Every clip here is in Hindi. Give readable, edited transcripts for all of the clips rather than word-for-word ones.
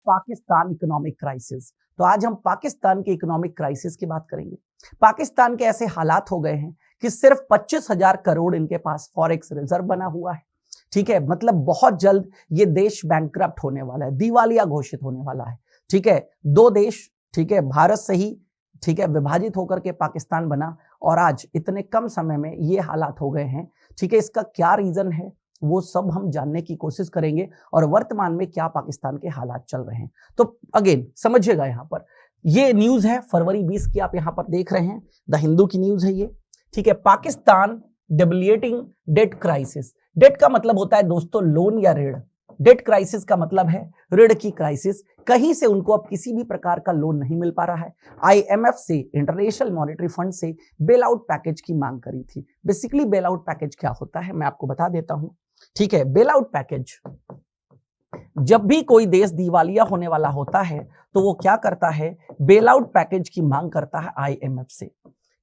Pakistan economic crisis. तो आज हम पाकिस्तान के इकोनॉमिक क्राइसिस की बात करेंगे। पाकिस्तान के ऐसे हालात हो गए हैं कि सिर्फ 25,000 करोड़ इनके पास फॉरेक्स रिजर्व बना हुआ है। ठीक है, मतलब बहुत जल्द ये देश बैंकक्रप्ट होने वाला है, दिवालिया घोषित होने वाला है। ठीक है, दो देश, ठीक है, भारत से ही, ठीक है, विभाजित होकर के पाकिस्तान बना और आज इतने कम समय में ये हालात हो गए हैं। ठीक है, इसका क्या रीजन है वो सब हम जानने की कोशिश करेंगे और वर्तमान में क्या पाकिस्तान के हालात चल रहे हैं। तो अगेन समझिएगा, यहाँ पर ये न्यूज है फरवरी 20 की, आप यहाँ पर देख रहे हैं, द हिंदू की न्यूज है ये। ठीक है, पाकिस्तान डेबिलिएटिंग डेट क्राइसिस। डेट का मतलब होता है दोस्तों लोन या ऋण। डेट क्राइसिस का मतलब है ऋण की क्राइसिस। कहीं से उनको अब किसी भी प्रकार का लोन नहीं मिल पा रहा है। आईएमएफ से, इंटरनेशनल मॉनेटरी फंड से बेल आउट पैकेज की मांग करी थी। बेसिकली बेल आउट पैकेज क्या होता है मैं आपको बता देता हूं। ठीक है, बेल आउट पैकेज, जब भी कोई देश दिवालिया होने वाला होता है तो वो क्या करता है, बेल आउट पैकेज की मांग करता है आईएमएफ से।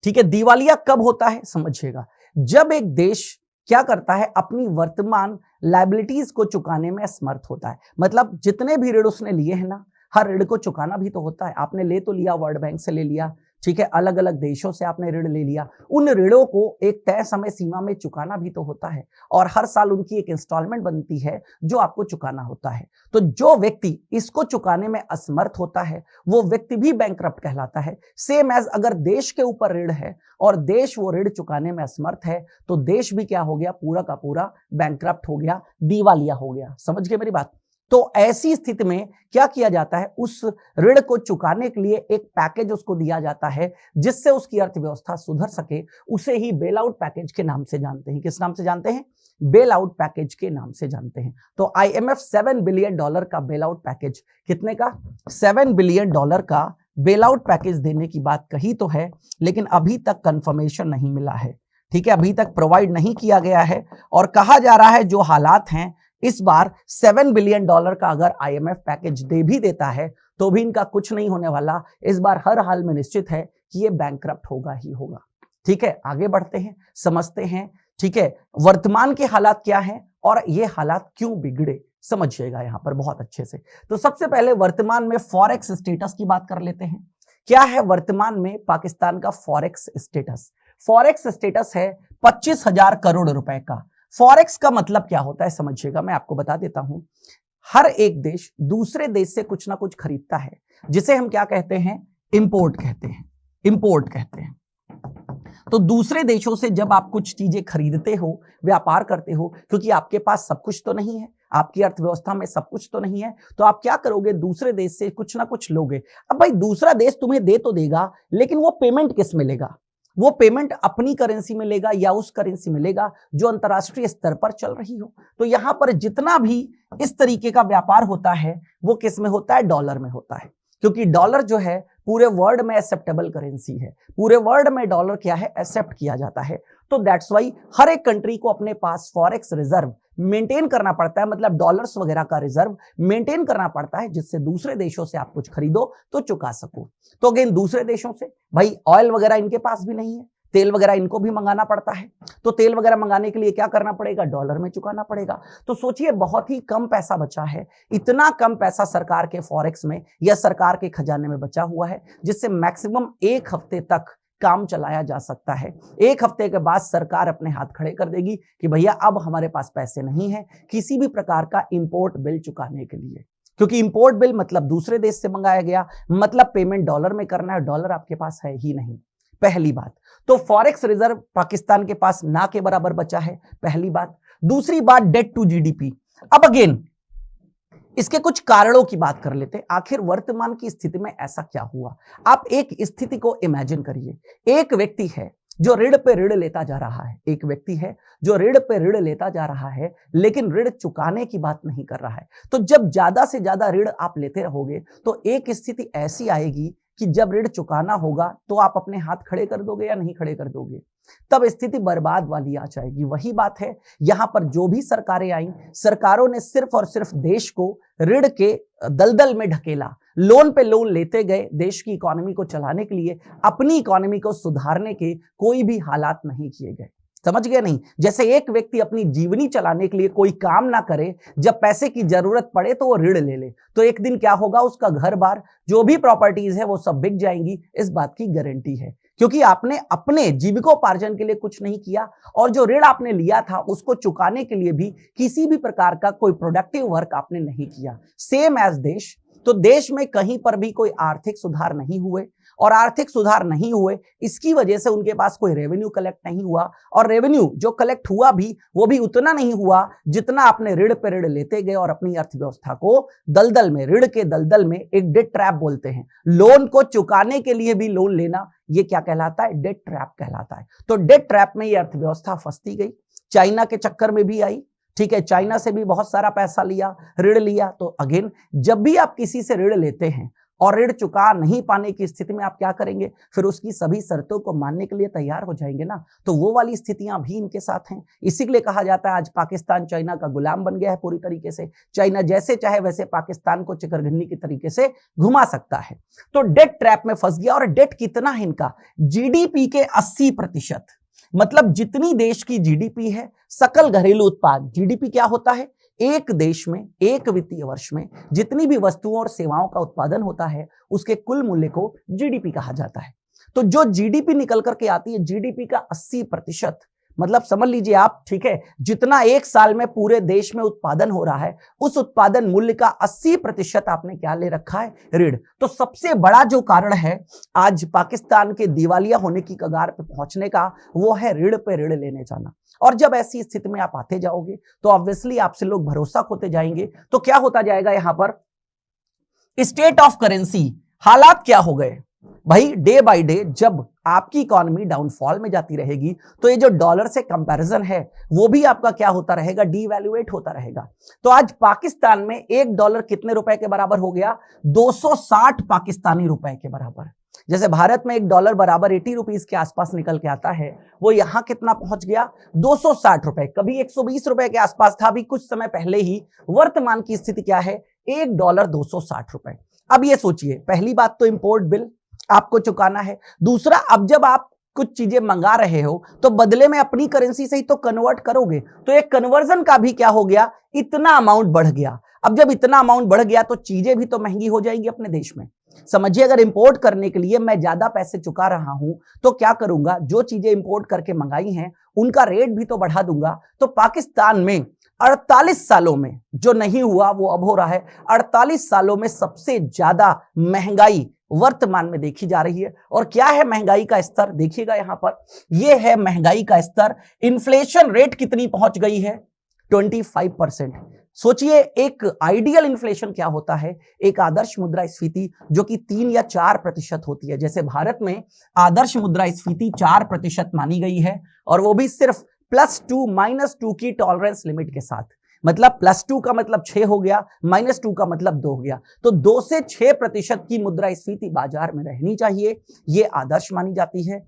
ठीक है, दिवालिया कब होता है समझिएगा, जब एक देश क्या करता है, अपनी वर्तमान लायबिलिटीज को चुकाने में असमर्थ होता है। मतलब जितने भी ऋण उसने लिए हैं ना, हर ऋण को चुकाना भी तो होता है। आपने ले तो लिया, वर्ल्ड बैंक से ले लिया, ठीक है, अलग अलग देशों से आपने ऋण ले लिया, उन ऋणों को एक तय समय सीमा में चुकाना भी तो होता है और हर साल उनकी एक इंस्टॉलमेंट बनती है जो आपको चुकाना होता है। तो जो व्यक्ति इसको चुकाने में असमर्थ होता है वो व्यक्ति भी बैंकक्रप्ट कहलाता है। सेम एज अगर देश के ऊपर ऋण है और देश वो ऋण चुकाने में असमर्थ है तो देश भी क्या हो गया, पूरा का पूरा बैंकक्रप्ट हो गया, दिवालिया हो गया। समझ गए मेरी बात। तो ऐसी स्थिति में क्या किया जाता है, उस ऋण को चुकाने के लिए एक पैकेज उसको दिया जाता है जिससे उसकी अर्थव्यवस्था सुधर सके। उसे ही बेल आउट पैकेज के नाम से जानते हैं। किस नाम से जानते हैं? बेल आउट पैकेज के नाम से जानते हैं। तो आईएमएफ $7 बिलियन का बेल आउट पैकेज, कितने का? $7 बिलियन का बेल आउट पैकेज देने की बात कही तो है, लेकिन अभी तक कंफर्मेशन नहीं मिला है। ठीक है, अभी तक प्रोवाइड नहीं किया गया है और कहा जा रहा है जो हालात हैं इस बार $7 बिलियन का अगर आईएमएफ पैकेज दे भी देता है तो भी इनका कुछ नहीं होने वाला। इस बार हर हाल में निश्चित है कि ये बैंकक्रप्ट होगा ही होगा। ठीक है, आगे बढ़ते हैं, समझते हैं। ठीक है, वर्तमान के हालात क्या हैं और ये हालात क्यों बिगड़े, समझिएगा यहां पर बहुत अच्छे से। तो सबसे पहले वर्तमान में फॉरेक्स स्टेटस की बात कर लेते हैं। क्या है वर्तमान में पाकिस्तान का फॉरेक्स स्टेटस? फॉरेक्स स्टेटस है 25,000 करोड़ रुपए का। फॉरेक्स का मतलब क्या होता है समझिएगा, मैं आपको बता देता हूं। हर एक देश दूसरे देश से कुछ ना कुछ खरीदता है, जिसे हम क्या कहते हैं, इंपोर्ट कहते हैं। इंपोर्ट कहते हैं। तो दूसरे देशों से जब आप कुछ चीजें खरीदते हो, व्यापार करते हो, क्योंकि आपके पास सब कुछ तो नहीं है, आपकी अर्थव्यवस्था में सब कुछ तो नहीं है, तो आप क्या करोगे, दूसरे देश से कुछ ना कुछ लोगे। अब भाई दूसरा देश तुम्हें दे तो देगा, लेकिन वो पेमेंट किस में लेगा? वो पेमेंट अपनी करेंसी में लेगा या उस करेंसी में लेगा जो अंतरराष्ट्रीय स्तर पर चल रही हो। तो यहां पर जितना भी इस तरीके का व्यापार होता है वो किस में होता है? डॉलर में होता है, क्योंकि डॉलर जो है पूरे वर्ल्ड में एक्सेप्टेबल करेंसी है। पूरे वर्ल्ड में डॉलर क्या है, एक्सेप्ट किया जाता है। तो दैट्स वाई हर एक कंट्री को अपने पास फॉरेक्स रिजर्व मेंटेन करना पड़ता है, मतलब डॉलर्स वगैरह का रिजर्व मेंटेन करना पड़ता है, जिससे दूसरे देशों से आप कुछ खरीदो तो चुका सको। तो अगेन दूसरे देशों से भाई ऑयल वगैरह इनके पास भी नहीं है, तेल वगैरह इनको भी मंगाना पड़ता है। तो तेल वगैरह मंगाने के लिए क्या करना पड़ेगा? डॉलर में चुकाना पड़ेगा। तो सोचिए बहुत ही कम पैसा बचा है। इतना कम पैसा सरकार के फॉरेक्स में या सरकार के खजाने में बचा हुआ है, जिससे मैक्सिमम 1 हफ्ते तक काम चलाया जा सकता है। 1 हफ्ते के बाद सरकार अपने हाथ खड़े कर देगी कि भैया अब हमारे पास पैसे नहीं है किसी भी प्रकार का इंपोर्ट बिल चुकाने के लिए, क्योंकि इंपोर्ट बिल मतलब दूसरे देश से मंगाया गया, मतलब पेमेंट डॉलर में करना है, डॉलर आपके पास है ही नहीं। पहली बात तो फॉरेक्स रिजर्व पाकिस्तान के पास ना के बराबर बचा है, पहली बात। दूसरी बात डेट टू जीडीपी। अब अगेन इसके कुछ कारणों की बात कर लेते हैं। आखिर वर्तमान की स्थिति में ऐसा क्या हुआ? आप एक स्थिति को इमेजिन करिए। एक व्यक्ति है जो ऋण पे ऋण लेता जा रहा है, एक व्यक्ति है जो ऋण पे ऋण लेता जा रहा है, लेकिन ऋण चुकाने की बात नहीं कर रहा है। तो जब ज्यादा से ज्यादा ऋण आप लेते रहोगे तो एक स्थिति ऐसी आएगी कि जब ऋण चुकाना होगा तो आप अपने हाथ खड़े कर दोगे या नहीं खड़े कर दोगे, तब स्थिति बर्बाद वाली आ जाएगी। वही बात है, यहां पर जो भी सरकारें आई, सरकारों ने सिर्फ और सिर्फ देश को ऋण के दलदल में ढकेला, लोन पे लोन लेते गए। देश की इकोनॉमी को चलाने के लिए, अपनी इकोनॉमी को सुधारने के कोई भी हालात नहीं किए गए। समझ गए नहीं? जैसे एक व्यक्ति अपनी जीवनी चलाने के लिए कोई काम ना करे, जब पैसे की जरूरत पड़े तो वो ऋण ले ले, तो एक दिन क्या होगा, उसका घर बार जो भी प्रॉपर्टीज है वो सब बिक जाएंगी। इस बात की गारंटी है, क्योंकि आपने अपने जीविकोपार्जन के लिए कुछ नहीं किया, और जो ऋण आपने लिया था उसको चुकाने के लिए भी किसी भी प्रकार का कोई प्रोडक्टिव वर्क आपने नहीं किया। सेम एज देश, तो देश में कहीं पर भी कोई आर्थिक सुधार नहीं हुए, और आर्थिक सुधार नहीं हुए इसकी वजह से उनके पास कोई रेवेन्यू कलेक्ट नहीं हुआ, और रेवेन्यू जो कलेक्ट हुआ भी वो भी उतना नहीं हुआ जितना आपने ऋण पे ऋण लेते गए, और अपनी अर्थव्यवस्था को दलदल में, ऋण के दलदल में, एक डेट ट्रैप बोलते हैं, लोन को चुकाने के लिए भी लोन लेना, ये क्या कहलाता है, डेट ट्रैप कहलाता है। तो डेट ट्रैप में ये अर्थव्यवस्था फंसती गई, चाइना के चक्कर में भी आई, ठीक है, चाइना से भी बहुत सारा पैसा लिया, ऋण लिया। तो अगेन जब भी आप किसी से ऋण लेते हैं और ऋण चुका नहीं पाने की स्थिति में आप क्या करेंगे, फिर उसकी सभी शर्तों को मानने के लिए तैयार हो जाएंगे ना, तो वो वाली स्थितियां भी इनके साथ हैं। इसी के लिए कहा जाता है आज पाकिस्तान चाइना का गुलाम बन गया है पूरी तरीके से। चाइना जैसे चाहे वैसे पाकिस्तान को चिकरघन्नी की तरीके से घुमा सकता है। तो डेट ट्रैप में फंस गया, और डेट कितना है इनका, जीडीपी के 80%, मतलब जितनी देश की जीडीपी है, सकल घरेलू उत्पाद, जीडीपी क्या होता है, एक देश में एक वित्तीय वर्ष में जितनी भी वस्तुओं और सेवाओं का उत्पादन होता है उसके कुल मूल्य को जीडीपी कहा जाता है। तो जो जीडीपी निकल करके आती है, जीडीपी का 80%, मतलब समझ लीजिए आप, ठीक है, जितना एक साल में पूरे देश में उत्पादन हो रहा है उस उत्पादन मूल्य का 80% आपने क्या ले रखा है, ऋण। तो सबसे बड़ा जो कारण है आज पाकिस्तान के दिवालिया होने की कगार पे पहुंचने का, वो है ऋण पे ऋण लेने जाना। और जब ऐसी स्थिति में आप आते जाओगे तो ऑब्वियसली आपसे लोग भरोसा खोते जाएंगे, तो क्या होता जाएगा, यहां पर स्टेट ऑफ करेंसी हालात क्या हो गए भाई, डे बाय डे जब आपकी इकोनॉमी डाउनफॉल में जाती रहेगी तो ये जो डॉलर से कंपैरिजन है वो भी आपका क्या होता रहेगा, डीवैल्यूएट होता रहेगा। तो आज पाकिस्तान में $1 कितने रुपए के बराबर हो गया, 260 पाकिस्तानी रुपए के बराबर। जैसे भारत में $1 बराबर 80 रुपीज के आसपास निकल के आता है, वो यहां कितना पहुंच गया, 260 रुपए, कभी 120 रुपए के आसपास था, अभी कुछ समय पहले ही। वर्तमान की स्थिति क्या है, $1 260 रुपए। अब ये सोचिए, पहली बात तो इंपोर्ट बिल आपको चुकाना है, दूसरा अब जब आप कुछ चीजें मंगा रहे हो तो बदले में अपनी करेंसी से ही तो कन्वर्ट करोगे, तो एक कन्वर्जन का भी क्या हो गया, इतना अमाउंट बढ़ गया। अब जब इतना अमाउंट बढ़ गया तो चीजें भी तो महंगी हो जाएंगी अपने देश में। समझिए, अगर इंपोर्ट करने के लिए मैं ज्यादा पैसे चुका रहा हूं तो क्या करूंगा, जो चीजें इंपोर्ट करके मंगाई हैं उनका रेट भी तो बढ़ा दूंगा। तो पाकिस्तान में 48 सालों में जो नहीं हुआ वो अब हो रहा है। 48 सालों में सबसे ज्यादा महंगाई वर्तमान में देखी जा रही है। और क्या है महंगाई का स्तर, देखिएगा यहां पर, यह है महंगाई का स्तर। इन्फ्लेशन रेट कितनी पहुंच गई है, 25%। सोचिए एक आइडियल इन्फ्लेशन क्या होता है, एक आदर्श मुद्रास्फीति जो कि 3 या 4% होती है। जैसे भारत में आदर्श मुद्रास्फीति 4% मानी गई है, और वो भी सिर्फ +2 -2 की टॉलरेंस लिमिट के साथ। मतलब +2 का मतलब 6 हो गया, -2 का मतलब 2 हो गया। तो 2 से 6% की मुद्रास्फीति बाजार में रहनी चाहिए, ये आदर्श मानी जाती है।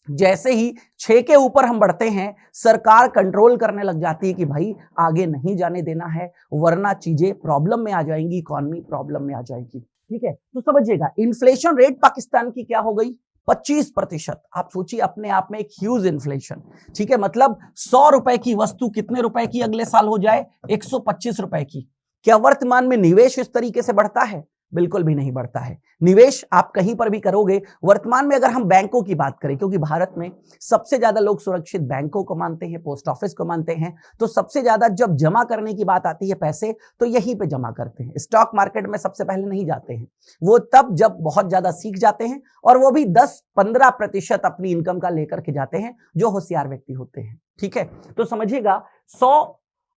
जैसे ही 6 के ऊपर हम बढ़ते हैं, सरकार कंट्रोल करने लग जाती है कि भाई आगे नहीं जाने देना है, वरना चीजें प्रॉब्लम में आ जाएंगी, इकोनॉमी प्रॉब्लम में आ जाएगी। ठीक है, तो समझिएगा इन्फ्लेशन रेट पाकिस्तान की क्या हो गई, 25%। आप सोचिए, अपने आप में एक ह्यूज इन्फ्लेशन। ठीक है, मतलब 100 रुपए की वस्तु कितने रुपए की अगले साल हो जाए, 125 रुपए की। क्या वर्तमान में निवेश इस तरीके से बढ़ता है, बिल्कुल भी नहीं बढ़ता है। निवेश आप कहीं पर भी करोगे, वर्तमान में अगर हम बैंकों की बात करें, क्योंकि भारत में सबसे ज्यादा लोग सुरक्षित बैंकों को मानते हैं, पोस्ट ऑफिस को मानते हैं, तो सबसे ज्यादा जब जमा करने की बात आती है पैसे, तो यहीं पे जमा करते हैं। स्टॉक मार्केट में सबसे पहले नहीं जाते हैं, वो तब जब बहुत ज्यादा सीख जाते हैं, और वो भी 10-15% अपनी इनकम का लेकर के जाते हैं, जो होशियार व्यक्ति होते हैं। ठीक है, तो समझिएगा 100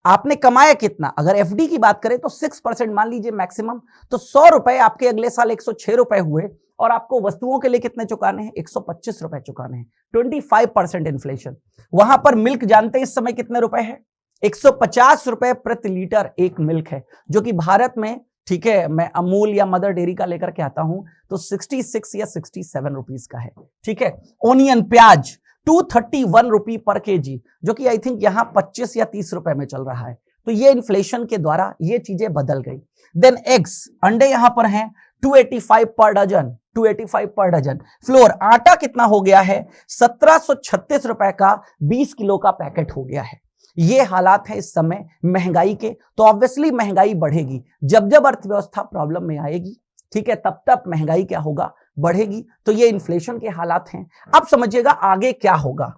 आपने कमाया कितना, अगर एफडी की बात करें तो 6% मान लीजिए मैक्सिमम, तो 100 रुपए आपके अगले साल 106 रुपए हुए, और आपको वस्तुओं के लिए कितने चुकाने हैं, 125 रुपए चुकाने हैं। 25% इन्फ्लेशन। वहां पर मिल्क जानते हैं इस समय कितने रुपए है, 150 रुपए प्रति लीटर एक मिल्क है, जो कि भारत में, ठीक है, मैं अमूल या मदर डेयरी का लेकर के आता हूं तो 66 या 67 रुपीज का है। ठीक है, ओनियन प्याज 231 रुपी पर केजी, जो कि आई थिंक यहां 25 या 30 रुपए में चल रहा है। तो ये इन्फ्लेशन के द्वारा ये चीजें बदल गई। देन एग्स, अंडे यहां पर हैं 285 पर डजन, 285 पर डजन। फ्लोर, आटा कितना हो गया है 1736 रुपए का 20 किलो का पैकेट हो गया है। ये हालात है इस समय महंगाई के, तो ऑब्वियसली महंगाई बढ़ेगी। जब जब अर्थव्यवस्था प्रॉब्लम में आएगी, ठीक है, तब तब महंगाई क्या होगा, बढ़ेगी। तो ये इन्फ्लेशन के हालात हैं। अब समझिएगा आगे क्या होगा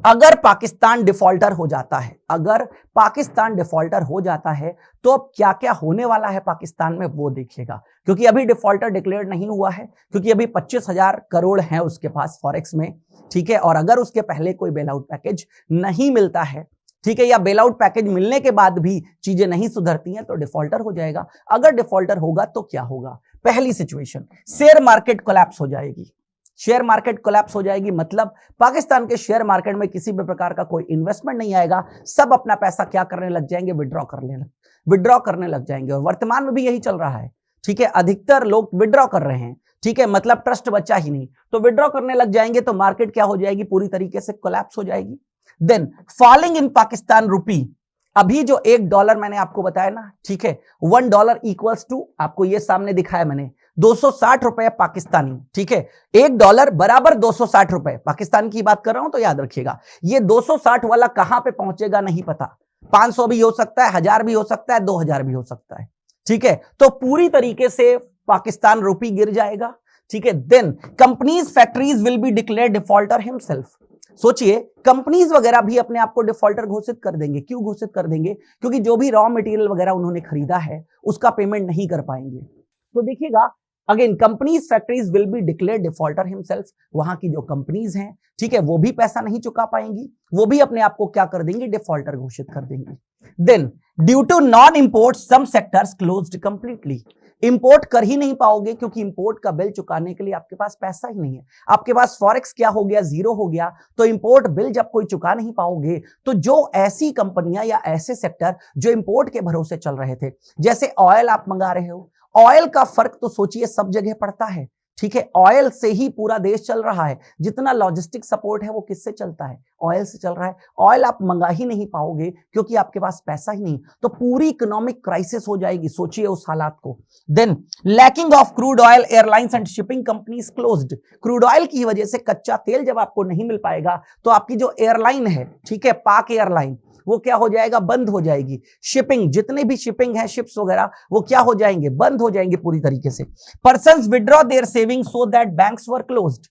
अगर पाकिस्तान डिफॉल्टर हो जाता है। अगर पाकिस्तान डिफॉल्टर हो जाता है तो अब क्या क्या होने वाला है पाकिस्तान में वो देखिएगा, क्योंकि अभी डिफॉल्टर डिक्लेयर नहीं हुआ है, क्योंकि अभी 25,000 करोड़ हैं उसके पास फॉरेक्स में, ठीक है। और अगर उसके पहले कोई बेल आउट पैकेज नहीं मिलता है, ठीक है, या बेल आउट पैकेज मिलने के बाद भी चीजें नहीं सुधरती हैं, तो डिफॉल्टर हो जाएगा। अगर डिफॉल्टर होगा तो क्या होगा, पहली सिचुएशन शेयर मार्केट कोलैप्स हो जाएगी। शेयर मार्केट कोलैप्स हो जाएगी मतलब पाकिस्तान के शेयर मार्केट में किसी भी प्रकार का कोई इन्वेस्टमेंट नहीं आएगा। सब अपना पैसा क्या करने लग जाएंगे, विड्रॉ करने लग जाएंगे। और वर्तमान में भी यही चल रहा है, ठीक है। अधिकतर लोग विड्रॉ कर रहे हैं, ठीक है, मतलब ट्रस्ट बचा ही नहीं, तो विड्रॉ करने लग जाएंगे तो मार्केट क्या हो जाएगी, पूरी तरीके से कोलैप्स हो जाएगी। देन फॉलिंग इन पाकिस्तान रूपी, अभी जो $1 मैंने आपको बताया ना, ठीक है, $1 इक्वल्स टू, आपको ये सामने दिखाया मैंने, 260 रुपए पाकिस्तानी, ठीक है। $1 बराबर 260 रुपए पाकिस्तान की बात कर रहा हूं, तो याद रखिएगा ये 260 वाला कहां पे पहुंचेगा नहीं पता, 500 भी हो सकता है, 1000 भी हो सकता है, 2000 भी हो सकता है, ठीक है। तो पूरी तरीके से पाकिस्तान रूपी गिर जाएगा, ठीक है। Then companies factories will be declare defaulter himself. सोचिए कंपनीज वगैरह भी अपने आप को डिफॉल्टर घोषित कर देंगे। क्यों घोषित कर देंगे, क्योंकि जो भी रॉ मटेरियल वगैरह उन्होंने खरीदा है उसका पेमेंट नहीं कर पाएंगे। तो देखिएगा again companies factories will be declare defaulter himself. वहां की जो कंपनीज हैं, ठीक है, वो भी पैसा नहीं चुका पाएंगी, वो भी अपने आप को क्या कर देंगे, डिफॉल्टर घोषित कर देंगे। Then due to non import some sectors closed completely. Import कर ही नहीं पाओगे क्योंकि इंपोर्ट का बिल चुकाने के लिए आपके पास पैसा ही नहीं है। आपके पास फॉरेक्स क्या हो गया, जीरो हो गया। तो इंपोर्ट बिल जब कोई चुका नहीं पाओगे, तो जो ऐसी कंपनियां या ऐसे सेक्टर जो इंपोर्ट के भरोसे चल रहे थे, जैसे ऑयल आप मंगा रहे हो, ऑयल का फर्क तो सोचिए सब जगह पड़ता है, ठीक है। ऑयल से ही पूरा देश चल रहा है। जितना लॉजिस्टिक सपोर्ट है वो किससे चलता है, ऑयल से चल रहा है। ऑयल आप मंगा ही नहीं पाओगे क्योंकि आपके पास पैसा ही नहीं, तो पूरी इकोनॉमिक क्राइसिस हो जाएगी। सोचिए उस हालात को। Then lacking of crude oil, airlines and shipping companies closed. Crude oil की वजह से कच्चा तेल जब आपको नहीं मिल पाएगा तो आपकी जो एयरलाइन है, ठीक है, पाक एयरलाइन, वो क्या हो जाएगा, बंद हो जाएगी। शिपिंग, जितने भी शिपिंग है, शिप्स वगैरह, वो क्या हो जाएंगे, बंद हो जाएंगे पूरी तरीके से। Persons withdraw their saving so that banks were closed.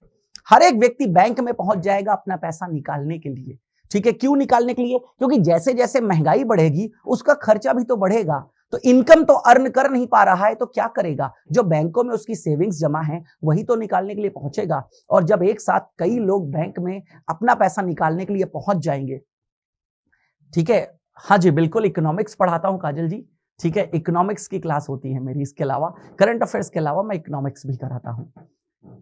हर एक व्यक्ति बैंक में पहुंच जाएगा अपना पैसा निकालने के लिए, ठीक है। क्यों निकालने के लिए, क्योंकि जैसे जैसे महंगाई बढ़ेगी उसका खर्चा भी तो बढ़ेगा। तो इनकम तो अर्न कर नहीं पा रहा है तो क्या करेगा, जो बैंकों में उसकी सेविंग्स जमा है वही तो निकालने के लिए पहुंचेगा। और जब एक साथ कई लोग बैंक में अपना पैसा निकालने के लिए पहुंच जाएंगे, ठीक है। हाँ जी बिल्कुल, इकोनॉमिक्स पढ़ाता हूं काजल जी, ठीक है। इकोनॉमिक्स की क्लास होती है मेरी, इसके अलावा करंट अफेयर्स के अलावा मैं इकोनॉमिक्स भी कराता हूं।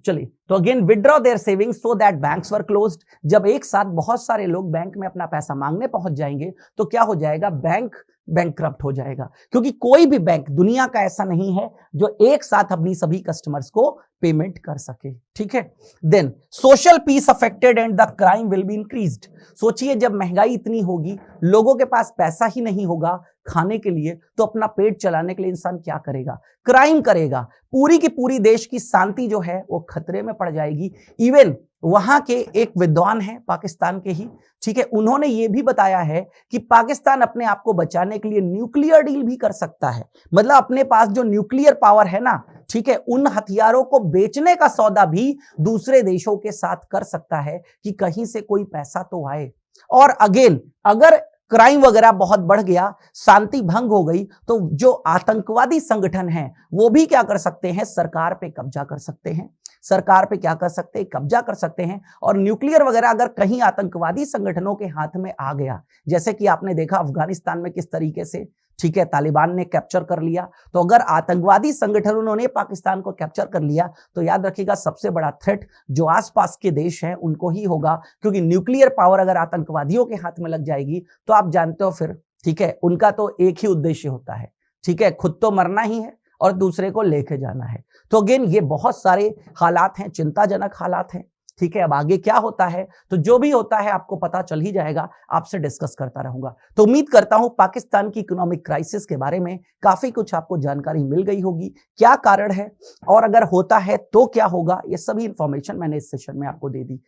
चलिए, तो again withdraw their savings so that banks were closed. जब एक साथ बहुत सारे लोग बैंक में अपना पैसा मांगने पहुंच जाएंगे तो क्या हो जाएगा, बैंक बैंकक्रप्ट हो जाएगा। क्योंकि कोई भी बैंक दुनिया का ऐसा नहीं है जो एक साथ अपनी सभी कस्टमर्स को पेमेंट कर सके, ठीक है। Then social peace affected and the crime will be increased. सोचिए जब महंगाई इतनी होगी, लोगों के पास पैसा ही नहीं होगा खाने के लिए, तो अपना पेट चलाने के लिए इंसान क्या करेगा, क्राइम करेगा। पूरी की पूरी देश की शांति जो है वो खतरे में पड़ जाएगी। इवन वहां के एक विद्वान हैं पाकिस्तान के ही, ठीक है, उन्होंने ये भी बताया है कि पाकिस्तान अपने आप को बचाने के लिए न्यूक्लियर डील भी कर सकता है। मतलब अपने पास जो न्यूक्लियर पावर है ना, ठीक है, उन हथियारों को बेचने का सौदा भी दूसरे देशों के साथ कर सकता है कि कहीं से कोई पैसा तो आए। और अगेन अगर क्राइम वगैरह बहुत बढ़ गया, शांति भंग हो गई, तो जो आतंकवादी संगठन हैं वो भी क्या कर सकते हैं, सरकार पे कब्जा कर सकते हैं। सरकार पे क्या कर सकते हैं, कब्जा कर सकते हैं। और न्यूक्लियर वगैरह अगर कहीं आतंकवादी संगठनों के हाथ में आ गया, जैसे कि आपने देखा अफगानिस्तान में किस तरीके से, ठीक है, तालिबान ने कैप्चर कर लिया, तो अगर आतंकवादी संगठनों ने पाकिस्तान को कैप्चर कर लिया तो याद रखिएगा सबसे बड़ा थ्रेट जो आसपास के देश हैं उनको ही होगा। क्योंकि न्यूक्लियर पावर अगर आतंकवादियों के हाथ में लग जाएगी तो आप जानते हो फिर, ठीक है, उनका तो एक ही उद्देश्य होता है, ठीक है, खुद तो मरना ही है और दूसरे को लेके जाना है। तो अगेन ये बहुत सारे हालात हैं, चिंताजनक हालात हैं, ठीक है, अब आगे क्या होता है तो जो भी होता है आपको पता चल ही जाएगा, आपसे डिस्कस करता रहूंगा। तो उम्मीद करता हूं पाकिस्तान की इकोनॉमिक क्राइसिस के बारे में काफी कुछ आपको जानकारी मिल गई होगी, क्या कारण है और अगर होता है तो क्या होगा, ये सभी इंफॉर्मेशन मैंने इस सेशन में आपको दे दी।